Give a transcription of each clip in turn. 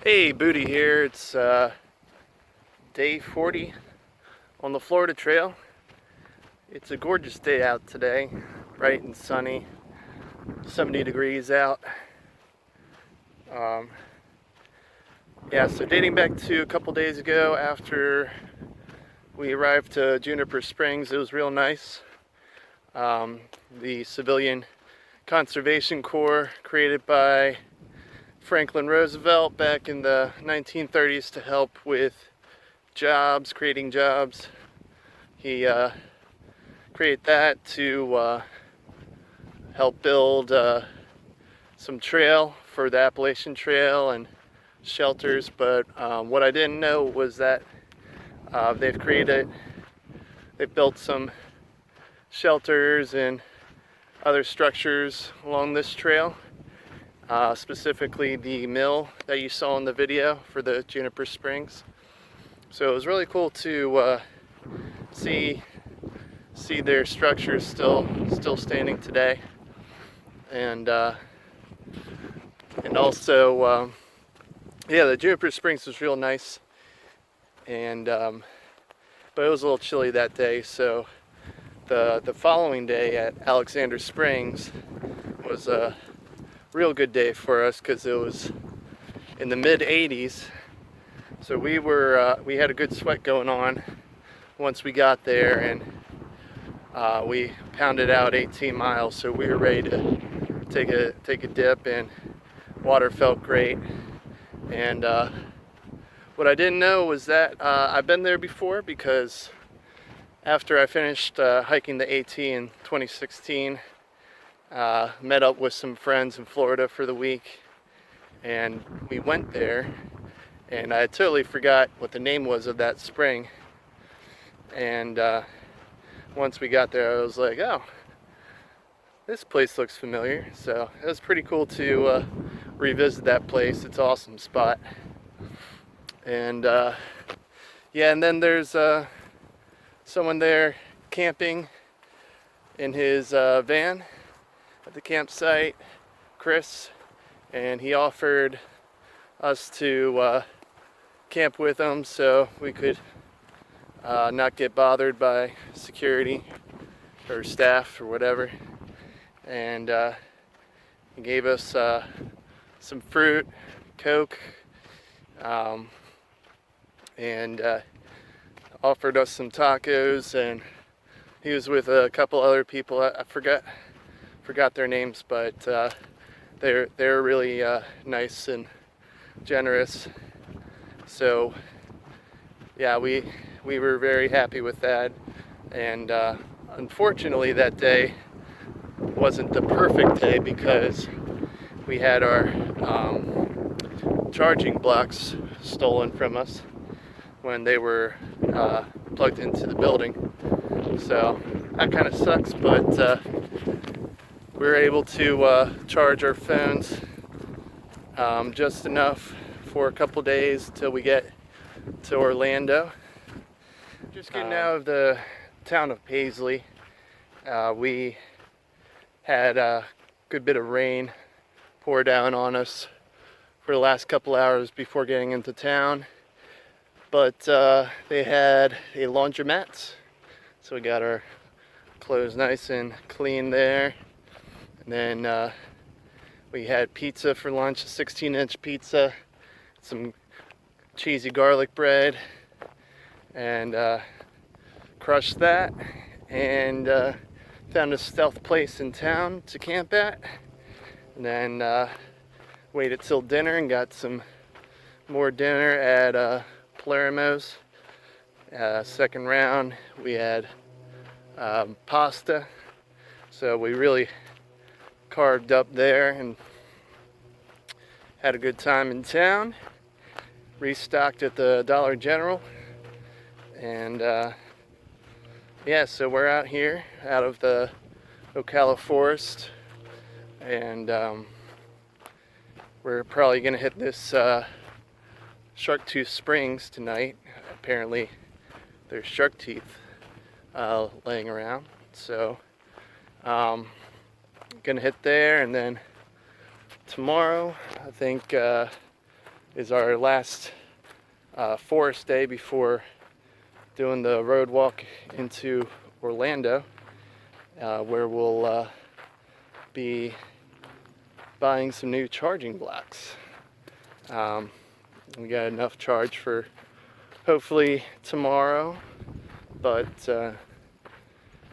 Hey, Booty here. It's day 40 on the Florida Trail. It's a gorgeous day out today, bright and sunny, 70 degrees out. Um, so dating back to a couple days ago after we arrived to Juniper Springs, it was real nice. The Civilian Conservation Corps, created by Franklin Roosevelt back in the 1930s to help with jobs, creating jobs. He created that to help build some trail for the Appalachian Trail and shelters. But what I didn't know was that they've built some shelters and other structures along this trail. Specifically the mill that you saw in the video for the Juniper Springs. So it was really cool to see their structures still standing today, and also the Juniper Springs was real nice, and but it was a little chilly that day. So the following day at Alexander Springs was a real good day for us because it was in the mid 80s. So we had a good sweat going on once we got there, and we pounded out 18 miles. So we were ready to take a dip, and water felt great. And what I didn't know was that I've been there before, because after I finished hiking the AT in 2016, met up with some friends in Florida for the week, and we went there, and I totally forgot what the name was of that spring. And once we got there, I was like, oh, this place looks familiar. So it was pretty cool to revisit that place. It's an awesome spot. And and then there's someone there camping in his van at the campsite, Chris, and he offered us to camp with him so we could not get bothered by security or staff or whatever. And he gave us some fruit, Coke, and offered us some tacos. And he was with a couple other people. I forgot their names, but they're really nice and generous. So we were very happy with that. And unfortunately that day wasn't the perfect day, because we had our charging blocks stolen from us when they were plugged into the building. So that kind of sucks, but we were able to charge our phones just enough for a couple days till we get to Orlando. Just getting out of the town of Paisley. We had a good bit of rain pour down on us for the last couple hours before getting into town. But they had a laundromat, so we got our clothes nice and clean there. And then we had pizza for lunch, a 16-inch pizza, some cheesy garlic bread, and crushed that, and found a stealth place in town to camp at, and then waited till dinner and got some more dinner at Palermo's. Second round we had pasta, so we really carved up there and had a good time in town. Restocked at the Dollar General, and so we're out here out of the Ocala forest, and we're probably gonna hit this Shark Tooth Springs tonight. Apparently there's shark teeth laying around, so gonna hit there, and then tomorrow I think is our last forest day before doing the road walk into Orlando, where we'll be buying some new charging blocks. We got enough charge for hopefully tomorrow, but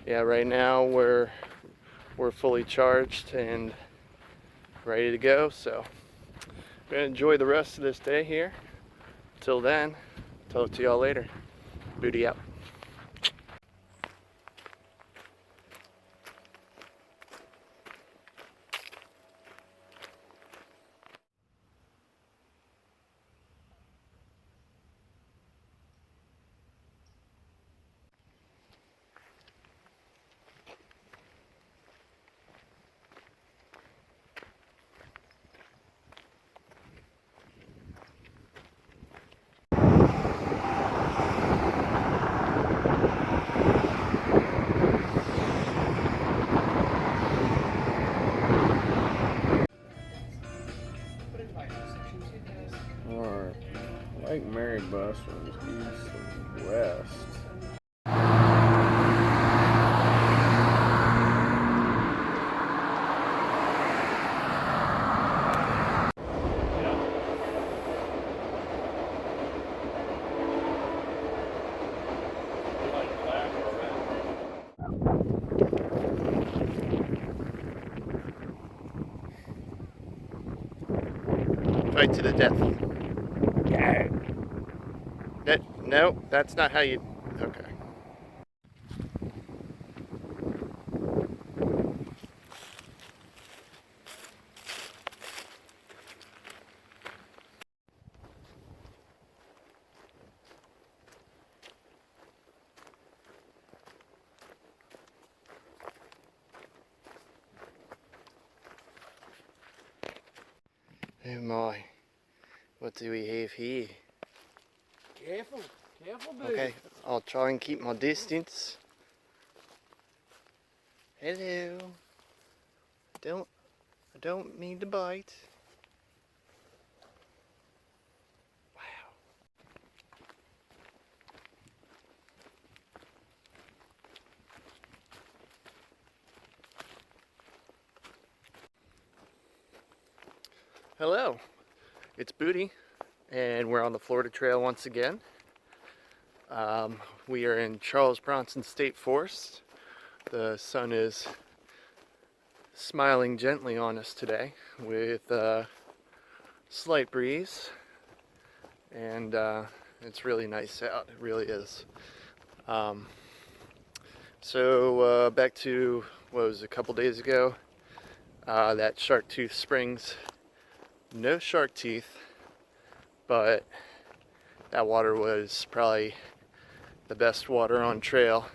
yeah, right now we're fully charged and ready to go. So we're gonna enjoy the rest of this day here. Till then, talk to y'all later. Booty out. Alright, Lake Mary bus runs east and west. Fight to the death. No, that's not how you. Okay. Oh my. What do we have here? Careful, baby. Okay, I'll try and keep my distance. Hello. I don't mean to bite. Wow. Hello. It's Booty, and we're on the Florida Trail once again. We are in Charles Bronson State Forest. The sun is smiling gently on us today with a slight breeze, and it's really nice out. It really is. So back to what was a couple days ago, that Shark Tooth Springs. No shark teeth, but that water was probably the best water on trail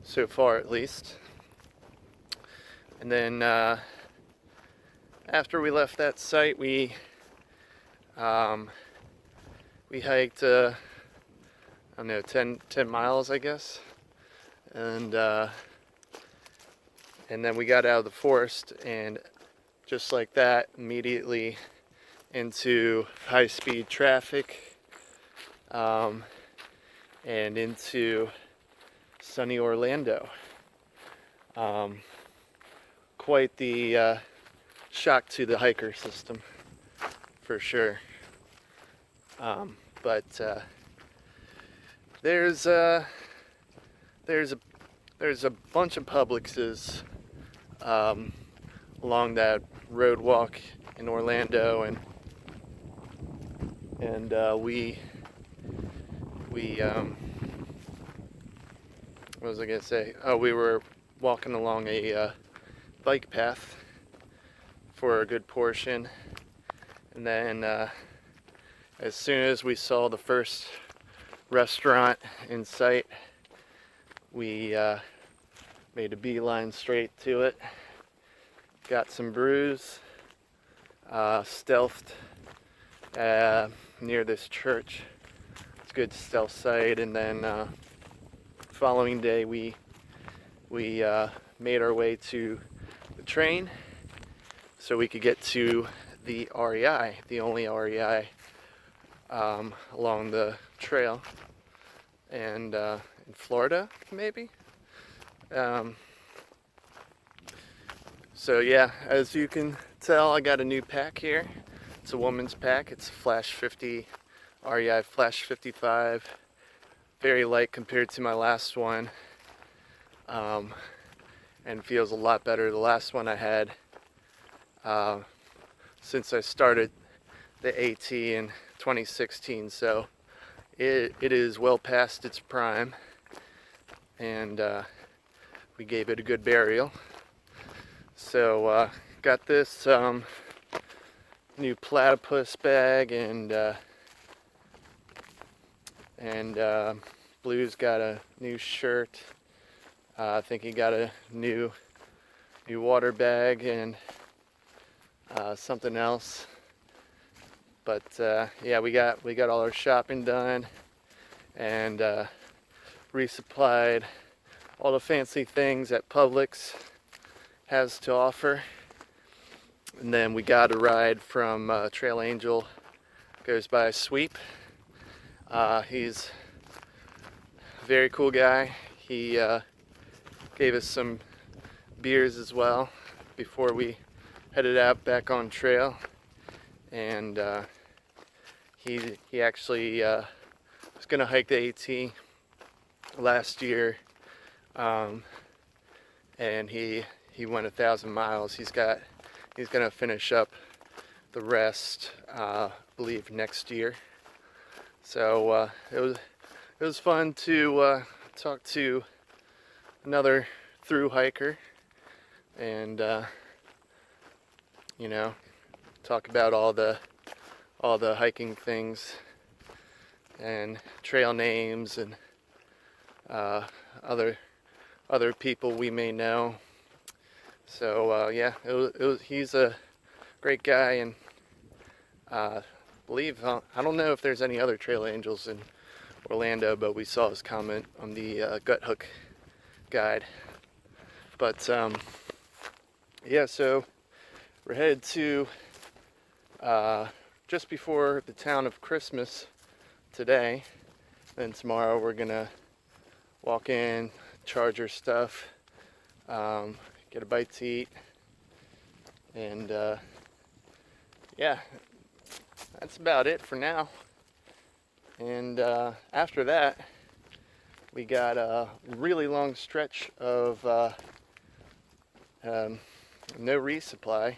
so far, at least. And then after we left that site, we hiked I don't know, 10 miles, I guess, and then we got out of the forest, and just like that, immediately into high-speed traffic, and into sunny Orlando. Quite the shock to the hiker system, for sure. But there's a bunch of Publixes along that road walk in Orlando, and we what was I gonna say? Oh, we were walking along a bike path for a good portion, and then as soon as we saw the first restaurant in sight, we made a beeline straight to it. Got some brews, stealthed near this church. It's a good stealth site. And then following day, we made our way to the train so we could get to the REI, the only REI along the trail, and in Florida, maybe. So yeah, as you can tell, I got a new pack here. It's a woman's pack. It's Flash 50, REI Flash 55. Very light compared to my last one, and feels a lot better. The last one I had, since I started the AT in 2016, so it is well past its prime, and we gave it a good burial. So got this new platypus bag, and Blue's got a new shirt. I think he got a new water bag and something else. But yeah, we got all our shopping done, and resupplied all the fancy things that Publix has to offer. And then we got a ride from Trail Angel, goes by Sweep. He's a very cool guy. He gave us some beers as well before we headed out back on trail. And he actually was gonna hike the AT last year, and he went 1,000 miles. He's gonna finish up the rest, I believe, next year. So it was fun to talk to another through hiker, and you know, talk about all the hiking things and trail names and other people we may know. So yeah, he's a great guy, and believe, I don't know if there's any other trail angels in Orlando, but we saw his comment on the Gut Hook guide. But yeah, so we're headed to just before the town of Christmas today. Then tomorrow we're gonna walk in, charge our stuff, get a bite to eat, and yeah, that's about it for now. And after that, we got a really long stretch of no resupply,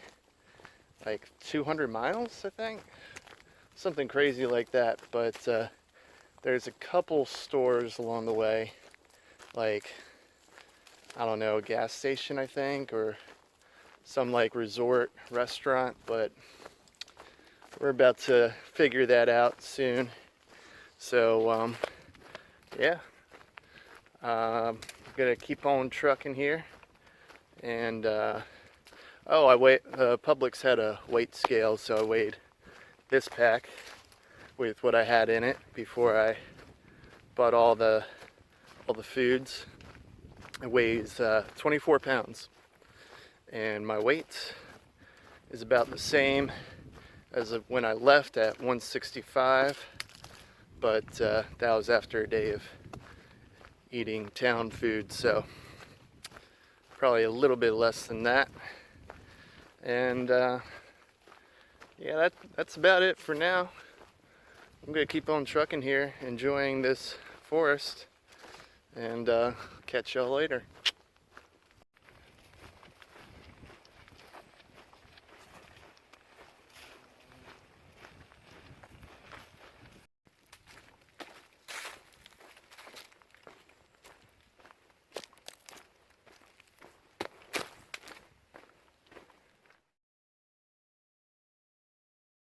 like 200 miles, I think, something crazy like that. But there's a couple stores along the way, like, I don't know, a gas station, I think, or some like resort restaurant, but we're about to figure that out soon. So yeah, I'm gonna keep on trucking here. And Publix had a weight scale, so I weighed this pack with what I had in it before I bought all the foods. It weighs 24 pounds, and my weight is about the same as when I left at 165, but that was after a day of eating town food, so probably a little bit less than that. And yeah, that's about it for now. I'm gonna keep on trucking here, enjoying this forest, and catch y'all later.